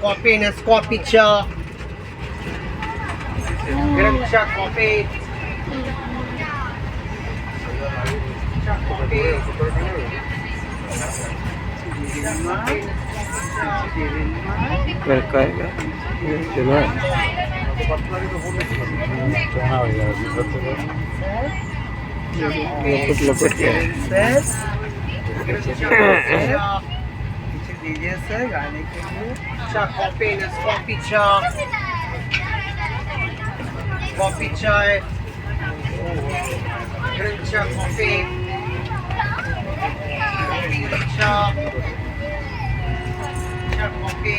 coffee, Nescoffee cha. Green cha coffee. Cha coffee. दीजिए sir गाने के लिए चा कॉफी नेस्कॉफी चा कॉफी चाय ग्रीन चा कॉफी चा चा कॉफी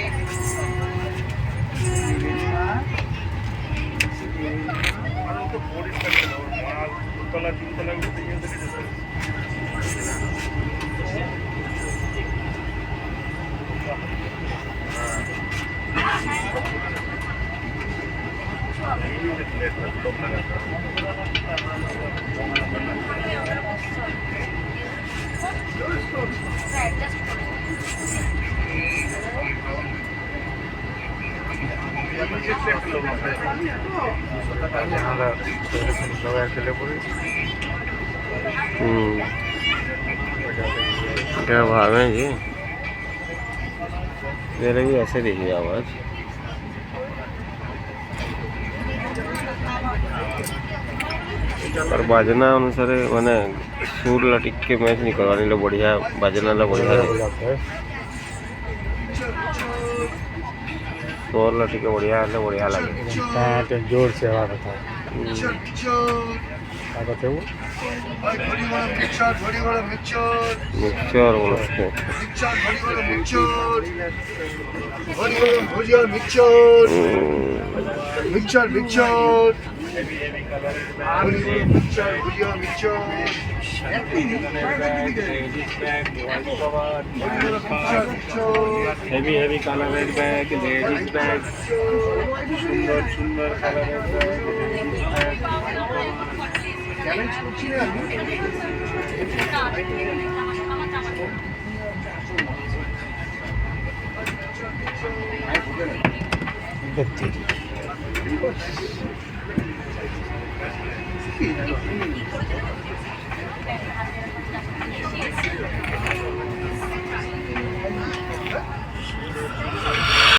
क्या भाव है जी? मेरे भी ऐसे देखिए आवाज़ और बाजना अनुसार मैंने सुर ला टिके मैच नहीं करवानी लो बढ़िया बाजना ला बढ़िया सुर ला टिके बढ़िया है बढ़िया लगे जोर से आवाज आता है मिक्सचर बोलो उसको भुजिया mixture Mixture, mixture. Mixture, mixture. heavy colored bag, ladies bag, সুন্দর colored bag, ladies bag. Challenge করছি না আমি।